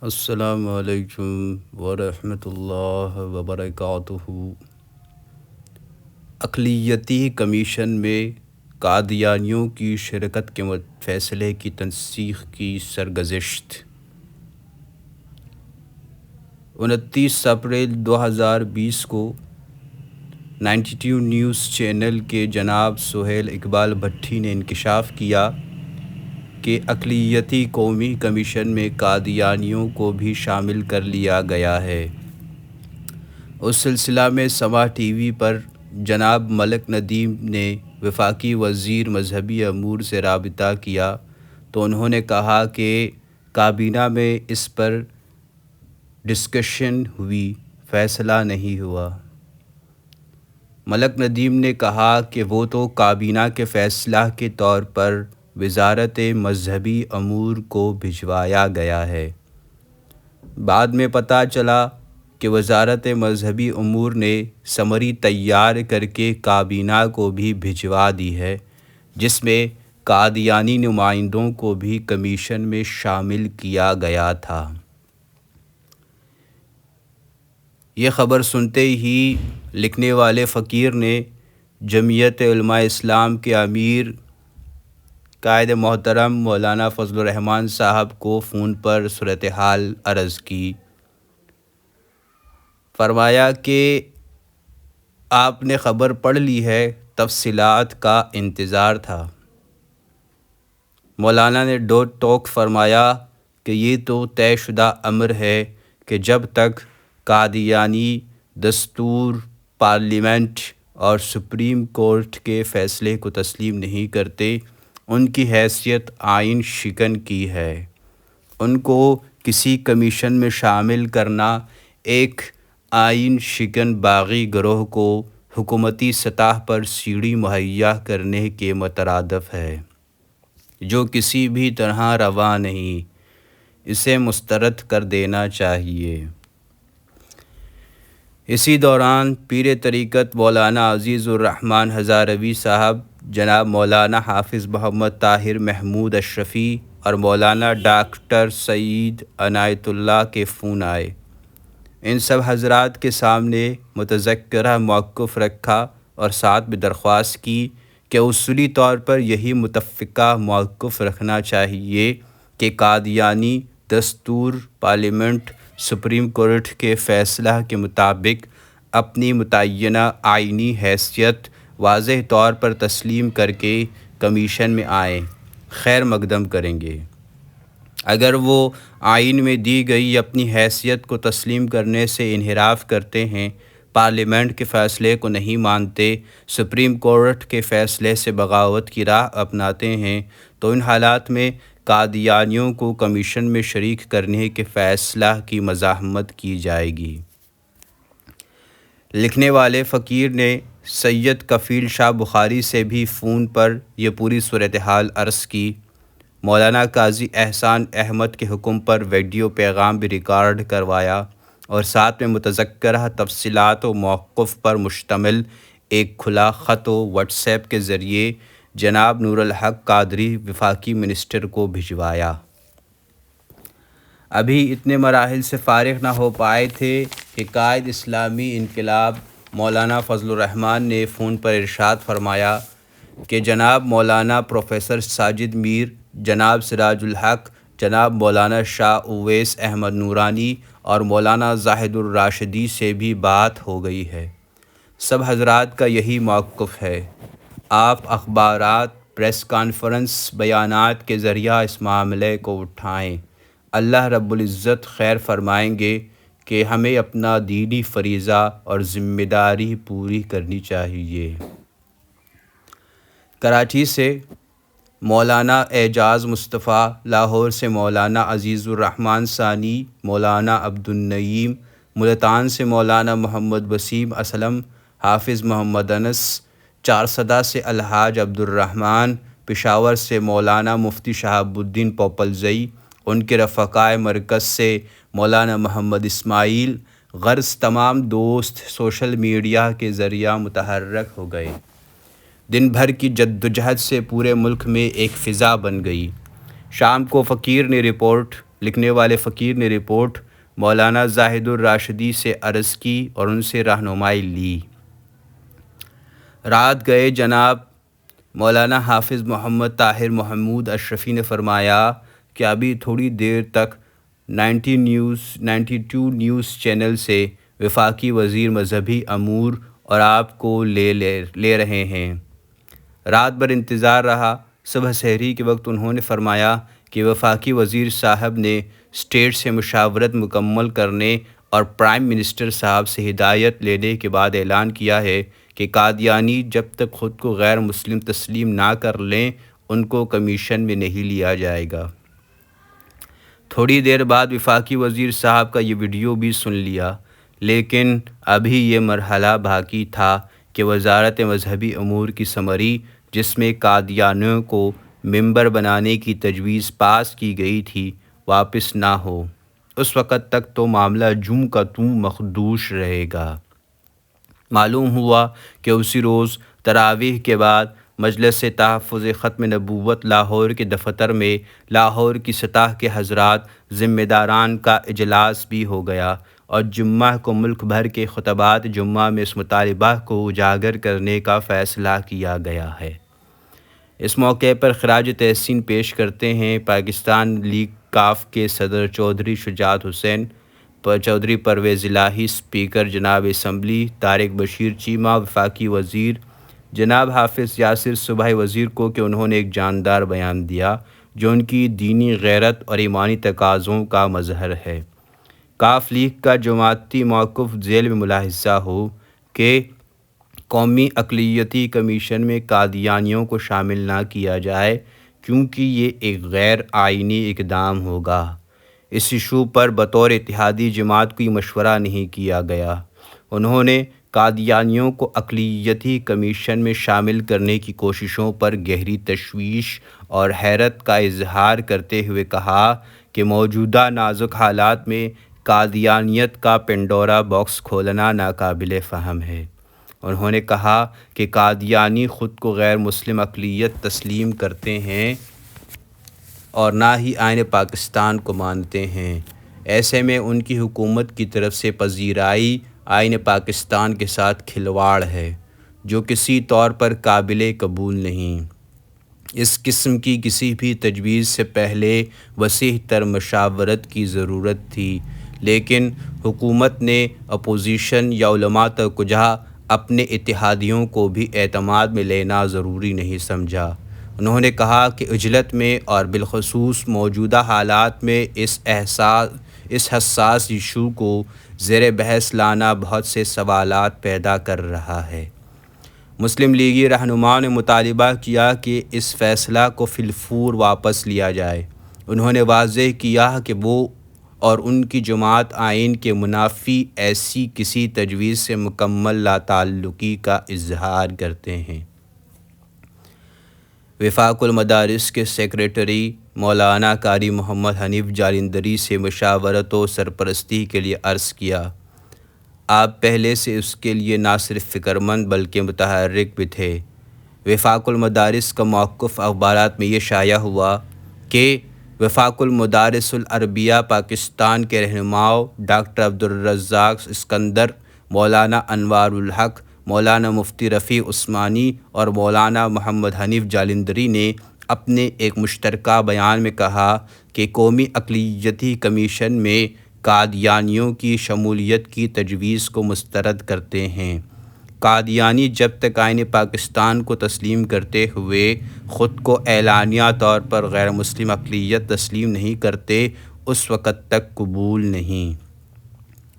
السلام علیکم ورحمۃ اللہ وبرکاتہ۔ اقلیتی کمیشن میں قادیانیوں کی شرکت کے فیصلے کی تنسیخ کی سرگزشت۔ 29 اپریل 2020 کو 92 نیوز چینل کے جناب سہیل اقبال بھٹی نے انکشاف کیا کہ اقلیتی قومی کمیشن میں قادیانیوں کو بھی شامل کر لیا گیا ہے۔ اس سلسلہ میں سما ٹی وی پر جناب ملک ندیم نے وفاقی وزیر مذہبی امور سے رابطہ کیا تو انہوں نے کہا کہ کابینہ میں اس پر ڈسکشن ہوئی، فیصلہ نہیں ہوا۔ ملک ندیم نے کہا کہ وہ تو کابینہ کے فیصلہ کے طور پر وزارت مذہبی امور کو بھجوایا گیا ہے۔ بعد میں پتہ چلا کہ وزارت مذہبی امور نے سمری تیار کر کے کابینہ کو بھی بھجوا دی ہے، جس میں قادیانی نمائندوں کو بھی کمیشن میں شامل کیا گیا تھا۔ یہ خبر سنتے ہی لکھنے والے فقیر نے جمعیت علماء اسلام کے امیر قائد محترم مولانا فضل الرحمان صاحب کو فون پر صورتحال عرض کی۔ فرمایا کہ آپ نے خبر پڑھ لی ہے، تفصیلات کا انتظار تھا۔ مولانا نے ٹوک فرمایا کہ یہ تو طے شدہ امر ہے کہ جب تک قادیانی دستور، پارلیمنٹ اور سپریم کورٹ کے فیصلے کو تسلیم نہیں کرتے، ان کی حیثیت آئین شکن کی ہے۔ ان کو کسی کمیشن میں شامل کرنا ایک آئین شکن باغی گروہ کو حکومتی سطح پر سیڑھی مہیا کرنے کے مترادف ہے، جو کسی بھی طرح روا نہیں۔ اسے مسترد کر دینا چاہیے۔ اسی دوران پیر طریقت مولانا عزیز الرحمن ہزاروی صاحب، جناب مولانا حافظ محمد طاہر محمود اشرفی اور مولانا ڈاکٹر سعید عنایت اللہ کے فون آئے۔ ان سب حضرات کے سامنے متذکرہ موقف رکھا اور ساتھ میں درخواست کی کہ اصولی طور پر یہی متفقہ موقف رکھنا چاہیے کہ قادیانی دستور، پارلیمنٹ، سپریم کورٹ کے فیصلہ کے مطابق اپنی متعینہ آئینی حیثیت واضح طور پر تسلیم کر کے کمیشن میں آئیں، خیر مقدم کریں گے۔ اگر وہ آئین میں دی گئی اپنی حیثیت کو تسلیم کرنے سے انحراف کرتے ہیں، پارلیمنٹ کے فیصلے کو نہیں مانتے، سپریم کورٹ کے فیصلے سے بغاوت کی راہ اپناتے ہیں، تو ان حالات میں قادیانیوں کو کمیشن میں شریک کرنے کے فیصلہ کی مزاحمت کی جائے گی۔ لکھنے والے فقیر نے سید کفیل شاہ بخاری سے بھی فون پر یہ پوری صورتحال عرض کی۔ مولانا قاضی احسان احمد کے حکم پر ویڈیو پیغام بھی ریکارڈ کروایا اور ساتھ میں متذکرہ تفصیلات و موقف پر مشتمل ایک کھلا خط و واٹس ایپ کے ذریعے جناب نور الحق قادری وفاقی منسٹر کو بھجوایا۔ ابھی اتنے مراحل سے فارغ نہ ہو پائے تھے کہ قائد اسلامی انقلاب مولانا فضل الرحمان نے فون پر ارشاد فرمایا کہ جناب مولانا پروفیسر ساجد میر، جناب سراج الحق، جناب مولانا شاہ اویس احمد نورانی اور مولانا زاہد الراشدی سے بھی بات ہو گئی ہے۔ سب حضرات کا یہی موقف ہے۔ آپ اخبارات، پریس کانفرنس، بیانات کے ذریعہ اس معاملے کو اٹھائیں۔ اللہ رب العزت خیر فرمائیں گے کہ ہمیں اپنا دینی فریضہ اور ذمہ داری پوری کرنی چاہیے۔ کراچی سے مولانا اعجاز مصطفیٰ، لاہور سے مولانا عزیز الرحمان ثانی، مولانا عبد النعیم، ملتان سے مولانا محمد وسیم اسلم، حافظ محمد انس، چارسدہ سے الحاج عبد الرحمان، پشاور سے مولانا مفتی شہاب الدین پوپلزئی، ان کے رفقائے مرکز سے مولانا محمد اسماعیل، غرض تمام دوست سوشل میڈیا کے ذریعہ متحرک ہو گئے۔ دن بھر کی جدوجہد سے پورے ملک میں ایک فضا بن گئی۔ شام کو فقیر نے رپورٹ لکھنے والے فقیر نے رپورٹ مولانا زاہد الراشدی سے عرض کی اور ان سے رہنمائی لی۔ رات گئے جناب مولانا حافظ محمد طاہر محمود اشرفی نے فرمایا کہ ابھی تھوڑی دیر تک 92 نیوز چینل سے وفاقی وزیر مذہبی امور اور آپ کو لے رہے ہیں۔ رات بھر انتظار رہا۔ صبح سحری کے وقت انہوں نے فرمایا کہ وفاقی وزیر صاحب نے اسٹیٹ سے مشاورت مکمل کرنے اور پرائم منسٹر صاحب سے ہدایت لینے کے بعد اعلان کیا ہے کہ قادیانی جب تک خود کو غیر مسلم تسلیم نہ کر لیں ان کو کمیشن میں نہیں لیا جائے گا۔ تھوڑی دیر بعد وفاقی وزیر صاحب کا یہ ویڈیو بھی سن لیا، لیکن ابھی یہ مرحلہ باقی تھا کہ وزارت مذہبی امور کی سمری جس میں قادیانیوں کو ممبر بنانے کی تجویز پاس کی گئی تھی واپس نہ ہو۔ اس وقت تک تو معاملہ جوں کا توں مخدوش رہے گا۔ معلوم ہوا کہ اسی روز تراویح کے بعد مجلس تحفظ ختم نبوت لاہور کے دفتر میں لاہور کی سطح کے حضرات ذمہ داران کا اجلاس بھی ہو گیا اور جمعہ کو ملک بھر کے خطبات جمعہ میں اس مطالبہ کو اجاگر کرنے کا فیصلہ کیا گیا ہے۔ اس موقع پر خراج تحسین پیش کرتے ہیں پاکستان لیگ کاف کے صدر چودھری شجاعت حسین، چودھری پرویز الہی، اسپیکر جناب اسمبلی طارق بشیر چیمہ، وفاقی وزیر جناب حافظ یاسر صوبائی وزیر کو کہ انہوں نے ایک جاندار بیان دیا جو ان کی دینی غیرت اور ایمانی تقاضوں کا مظہر ہے۔ کاف لیگ کا جماعتی موقف ذیل میں ملاحظہ ہو کہ قومی اقلیتی کمیشن میں قادیانیوں کو شامل نہ کیا جائے کیونکہ یہ ایک غیر آئینی اقدام ہوگا۔ اس ایشو پر بطور اتحادی جماعت کوئی مشورہ نہیں کیا گیا۔ انہوں نے قادیانیوں کو اقلیتی کمیشن میں شامل کرنے کی کوششوں پر گہری تشویش اور حیرت کا اظہار کرتے ہوئے کہا کہ موجودہ نازک حالات میں قادیانیت کا پنڈورا باکس کھولنا ناقابل فہم ہے۔ انہوں نے کہا کہ قادیانی خود کو غیر مسلم اقلیت تسلیم کرتے ہیں اور نہ ہی آئین پاکستان کو مانتے ہیں۔ ایسے میں ان کی حکومت کی طرف سے پذیرائی آئین پاکستان کے ساتھ کھلواڑ ہے جو کسی طور پر قابل قبول نہیں۔ اس قسم کی کسی بھی تجویز سے پہلے وسیع تر مشاورت کی ضرورت تھی، لیکن حکومت نے اپوزیشن یا علماء تک کجا اپنے اتحادیوں کو بھی اعتماد میں لینا ضروری نہیں سمجھا۔ انہوں نے کہا کہ عجلت میں اور بالخصوص موجودہ حالات میں اس حساس ایشو کو زیر بحث لانا بہت سے سوالات پیدا کر رہا ہے۔ مسلم لیگی رہنماؤں نے مطالبہ کیا کہ اس فیصلہ کو فی الفور واپس لیا جائے۔ انہوں نے واضح کیا کہ وہ اور ان کی جماعت آئین کے منافی ایسی کسی تجویز سے مکمل لا تعلقی کا اظہار کرتے ہیں۔ وفاق المدارس کے سیکریٹری مولانا قاری محمد حنیف جالندری سے مشاورت و سرپرستی کے لیے عرض کیا۔ آپ پہلے سے اس کے لیے نہ صرف فکر مند بلکہ متحرک بھی تھے۔ وفاق المدارس کا موقف اخبارات میں یہ شائع ہوا کہ وفاق المدارس العربیہ پاکستان کے رہنماؤں ڈاکٹر عبدالرزاق اسکندر، مولانا انوار الحق، مولانا مفتی رفیع عثمانی اور مولانا محمد حنیف جالندری نے اپنے ایک مشترکہ بیان میں کہا کہ قومی اقلیتی کمیشن میں قادیانیوں کی شمولیت کی تجویز کو مسترد کرتے ہیں۔ قادیانی جب تک آئین پاکستان کو تسلیم کرتے ہوئے خود کو اعلانیہ طور پر غیر مسلم اقلیت تسلیم نہیں کرتے اس وقت تک قبول نہیں۔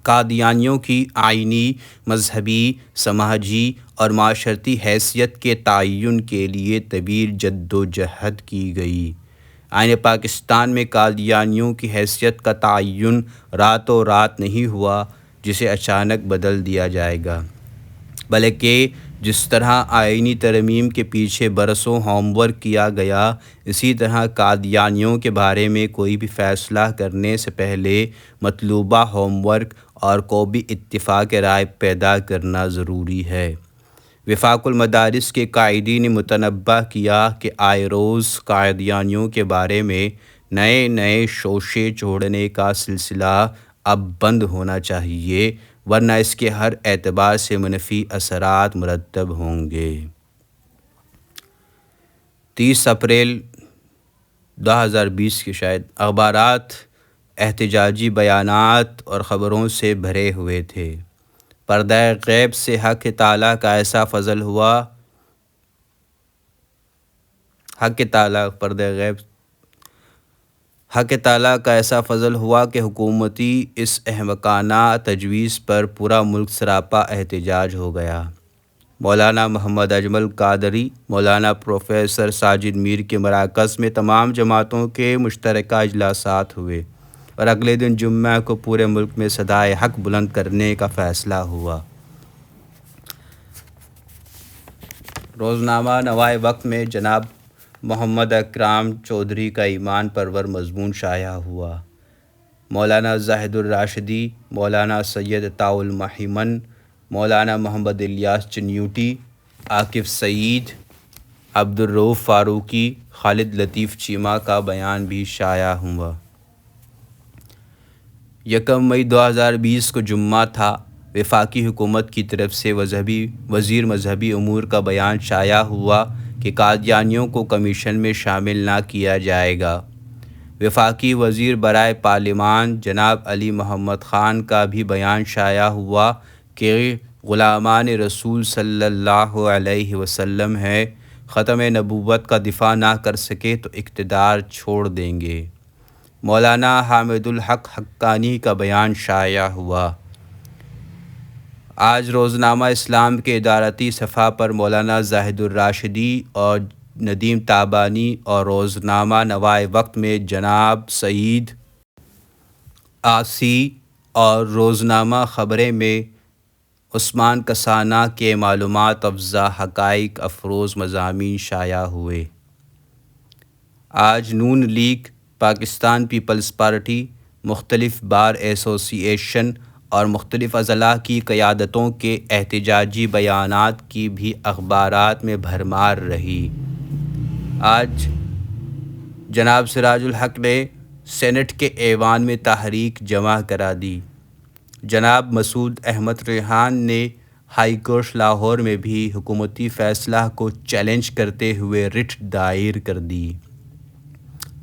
قادیانیوں کی آئینی، مذہبی، سماجی اور معاشرتی حیثیت کے تعین کے لیے طویل جدوجہد کی گئی۔ آئین پاکستان میں قادیانیوں کی حیثیت کا تعین راتوں رات نہیں ہوا جسے اچانک بدل دیا جائے گا، بلکہ جس طرح آئینی ترمیم کے پیچھے برسوں ہوم ورک کیا گیا، اسی طرح قادیانیوں کے بارے میں کوئی بھی فیصلہ کرنے سے پہلے مطلوبہ ہوم ورک اور قومی اتفاق رائے پیدا کرنا ضروری ہے۔ وفاق المدارس کے قائدین نے متنبہ کیا کہ آئے روز قادیانیوں کے بارے میں نئے نئے شوشے چھوڑنے کا سلسلہ اب بند ہونا چاہیے، ورنہ اس کے ہر اعتبار سے منفی اثرات مرتب ہوں گے۔ 30 اپریل 2020 کی شاید اخبارات احتجاجی بیانات اور خبروں سے بھرے ہوئے تھے۔ پردہ غیب سے حق تعالیٰ کا ایسا فضل ہوا حق تعالیٰ کا ایسا فضل ہوا کہ حکومتی اس احمقانہ تجویز پر پورا ملک سراپا احتجاج ہو گیا۔ مولانا محمد اجمل قادری، مولانا پروفیسر ساجد میر کے مراکز میں تمام جماعتوں کے مشترکہ اجلاسات ہوئے اور اگلے دن جمعہ کو پورے ملک میں صدائے حق بلند کرنے کا فیصلہ ہوا۔ روزنامہ نوائے وقت میں جناب محمد اکرام چودھری کا ایمان پرور مضمون شائع ہوا۔ مولانا زاہد الراشدی، مولانا سید عطاء المحمن، مولانا محمد الیاس چنیوٹی، عاکف سعید، عبدالرؤوف فاروقی، خالد لطیف چیمہ کا بیان بھی شائع ہوا۔ 1 مئی 2020 کو جمعہ تھا۔ وفاقی حکومت کی طرف سے وزیر مذہبی امور کا بیان شائع ہوا کہ قادیانیوں کو کمیشن میں شامل نہ کیا جائے گا۔ وفاقی وزیر برائے پارلیمان جناب علی محمد خان کا بھی بیان شائع ہوا کہ غلامان رسول صلی اللہ علیہ وسلم ہے، ختم نبوت کا دفاع نہ کر سکے تو اقتدار چھوڑ دیں گے۔ مولانا حامد الحق حقانی کا بیان شائع ہوا۔ آج روزنامہ اسلام کے ادارتی صفحہ پر مولانا زاہد الراشدی اور ندیم تابانی اور روزنامہ نوائے وقت میں جناب سعید آسی اور روزنامہ خبریں میں عثمان کسانہ کے معلومات افزا حقائق افروز مضامین شائع ہوئے۔ آج نون لیگ، پاکستان پیپلز پارٹی، مختلف بار ایسوسی ایشن اور مختلف اضلاع کی قیادتوں کے احتجاجی بیانات کی بھی اخبارات میں بھرمار رہی۔ آج جناب سراج الحق نے سینٹ کے ایوان میں تحریک جمع کرا دی۔ جناب مسعود احمد ریحان نے ہائی کورٹ لاہور میں بھی حکومتی فیصلہ کو چیلنج کرتے ہوئے رٹ دائر کر دی۔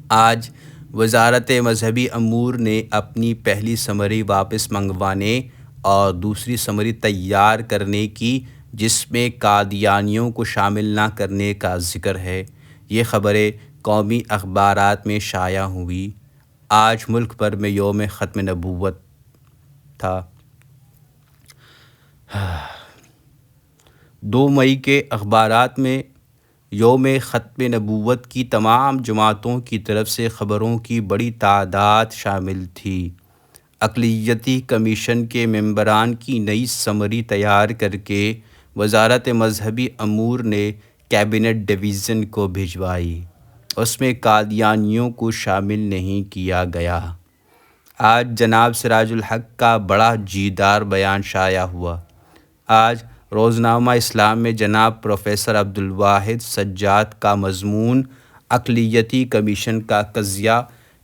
آج وزارت مذہبی امور نے اپنی پہلی سمری واپس منگوانے اور دوسری سمری تیار کرنے کی، جس میں قادیانیوں کو شامل نہ کرنے کا ذکر ہے۔ یہ خبریں قومی اخبارات میں شائع ہوئی۔ آج ملک بھر میں یوم ختم نبوت تھا۔ 2 مئی کے اخبارات میں یوم ختم نبوت کی تمام جماعتوں کی طرف سے خبروں کی بڑی تعداد شامل تھی۔ اقلیتی کمیشن کے ممبران کی نئی سمری تیار کر کے وزارت مذہبی امور نے کیبنٹ ڈویژن کو بھجوائی۔ اس میں قادیانیوں کو شامل نہیں کیا گیا۔ آج جناب سراج الحق کا بڑا جیدار بیان شائع ہوا۔ آج روزنامہ اسلام میں جناب پروفیسر عبدالواحد سجاد کا مضمون اقلیتی کمیشن کا قضیہ،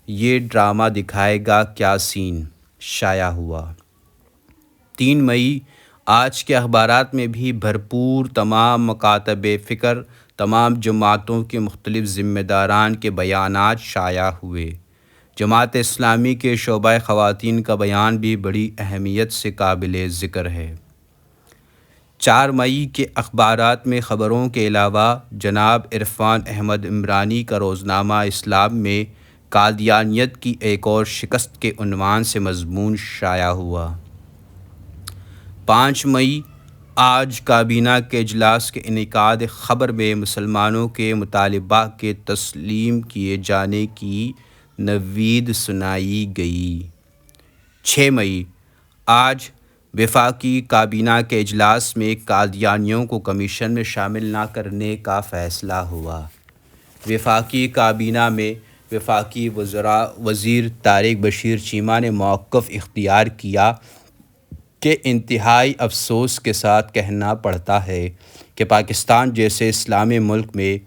یہ ڈرامہ دکھائے گا کیا سین شائع ہوا۔ 3 مئی آج کے اخبارات میں بھی بھرپور تمام مکاتب فکر، تمام جماعتوں کے مختلف ذمہ داران کے بیانات شائع ہوئے۔ جماعت اسلامی کے شعبہ خواتین کا بیان بھی بڑی اہمیت سے قابل ذکر ہے۔ 4 مئی کے اخبارات میں خبروں کے علاوہ جناب عرفان احمد عمرانی کا روزنامہ اسلام میں قادیانیت کی ایک اور شکست کے عنوان سے مضمون شائع ہوا۔ 5 مئی آج کابینہ کے اجلاس کے انعقاد خبر میں مسلمانوں کے مطالبہ کے تسلیم کیے جانے کی نوید سنائی گئی۔ 6 مئی آج وفاقی کابینہ کے اجلاس میں قادیانیوں کو کمیشن میں شامل نہ کرنے کا فیصلہ ہوا۔ وفاقی کابینہ میں وفاقی وزیر طارق بشیر چیمہ نے موقف اختیار کیا کہ انتہائی افسوس کے ساتھ کہنا پڑتا ہے کہ پاکستان جیسے اسلامی ملک میں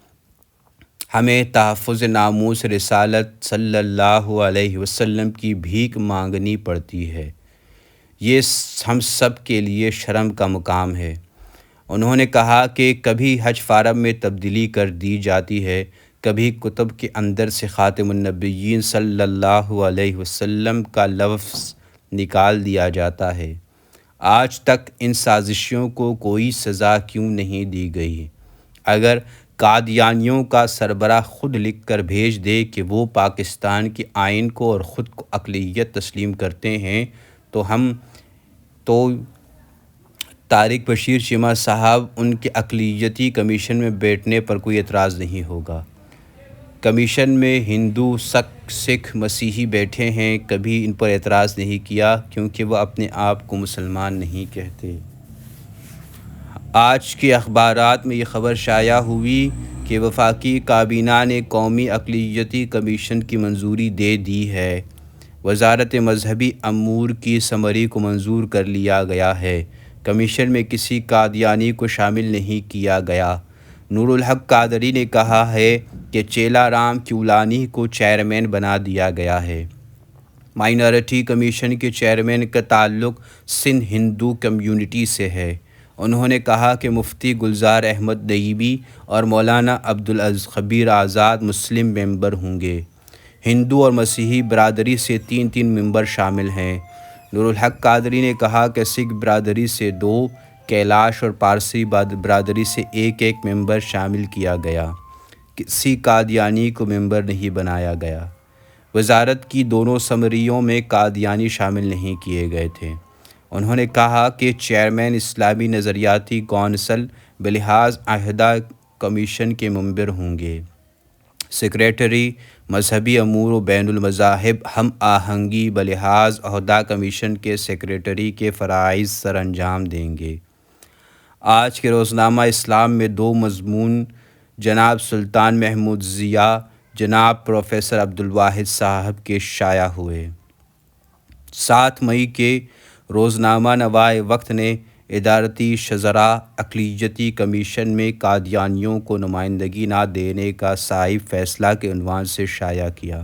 ہمیں تحفظ ناموس رسالت صلی اللہ علیہ وسلم کی بھیک مانگنی پڑتی ہے۔ یہ ہم سب کے لیے شرم کا مقام ہے۔ انہوں نے کہا کہ کبھی حج فارم میں تبدیلی کر دی جاتی ہے، کبھی کتب کے اندر سے خاتم النبیین صلی اللہ علیہ وسلم کا لفظ نکال دیا جاتا ہے۔ آج تک ان سازشوں کو کوئی سزا کیوں نہیں دی گئی؟ اگر قادیانیوں کا سربراہ خود لکھ کر بھیج دے کہ وہ پاکستان کے آئین کو اور خود کو اقلیت تسلیم کرتے ہیں تو طارق بشیر چیمہ صاحب ان کے اقلیتی کمیشن میں بیٹھنے پر کوئی اعتراض نہیں ہوگا۔ کمیشن میں ہندو، سکھ، مسیحی بیٹھے ہیں، کبھی ان پر اعتراض نہیں کیا کیونکہ وہ اپنے آپ کو مسلمان نہیں کہتے۔ آج کے اخبارات میں یہ خبر شائع ہوئی کہ وفاقی کابینہ نے قومی اقلیتی کمیشن کی منظوری دے دی ہے۔ وزارت مذہبی امور کی سمری کو منظور کر لیا گیا ہے۔ کمیشن میں کسی قادیانی کو شامل نہیں کیا گیا۔ نور الحق قادری نے کہا ہے کہ چیلا رام کیولانی کو چیئرمین بنا دیا گیا ہے۔ مائنارٹی کمیشن کے چیئرمین کا تعلق سندھ ہندو کمیونٹی سے ہے۔ انہوں نے کہا کہ مفتی گلزار احمد نیبی اور مولانا عبدالخبیر آزاد مسلم ممبر ہوں گے۔ ہندو اور مسیحی برادری سے 3 ممبر شامل ہیں۔ نور الحق قادری نے کہا کہ سکھ برادری سے 2، کیلاش اور پارسی برادری سے 1 ممبر شامل کیا گیا۔ کسی قادیانی کو ممبر نہیں بنایا گیا۔ وزارت کی دونوں سمریوں میں قادیانی شامل نہیں کیے گئے تھے۔ انہوں نے کہا کہ چیئرمین اسلامی نظریاتی کونسل بلحاظ عہدہ کمیشن کے ممبر ہوں گے۔ سیکریٹری مذہبی امور و بین المذاہب ہم آہنگی بلحاظ عہدہ کمیشن کے سیکریٹری کے فرائض سر انجام دیں گے۔ آج کے روزنامہ اسلام میں 2 مضمون جناب سلطان محمود ضیاء، جناب پروفیسر عبدالواحد صاحب کے شائع ہوئے۔ 7 مئی کے روزنامہ نوائے وقت نے ادارتی شذرا اقلیتی کمیشن میں قادیانیوں کو نمائندگی نہ دینے کا صائب فیصلہ کے عنوان سے شائع کیا۔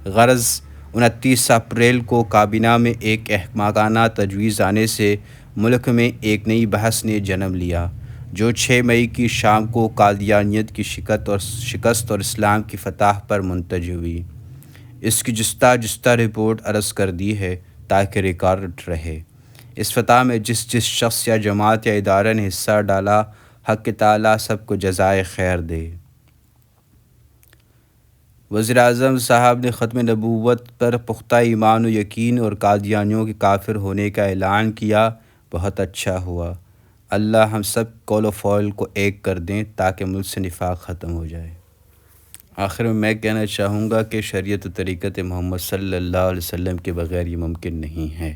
غرض 29 اپریل کو کابینہ میں ایک احمقانہ تجویز آنے سے ملک میں ایک نئی بحث نے جنم لیا، جو 6 مئی کی شام کو قادیانیت کی شکست اور اسلام کی فتح پر منتج ہوئی۔ اس کی جستہ رپورٹ عرض کر دی ہے تاکہ ریکارڈ رہے۔ اس فتح میں جس شخص یا جماعت یا ادارے نے حصہ ڈالا، حق تعالیٰ سب کو جزائے خیر دے۔ وزیر اعظم صاحب نے ختم نبوت پر پختہ ایمان و یقین اور قادیانیوں کے کافر ہونے کا اعلان کیا، بہت اچھا ہوا۔ اللہ ہم سب قول و فعل کو ایک کر دیں تاکہ ملک سے نفاق ختم ہو جائے۔ آخر میں کہنا چاہوں گا کہ شریعت و طریقت محمد صلی اللہ علیہ وسلم کے بغیر یہ ممکن نہیں ہے۔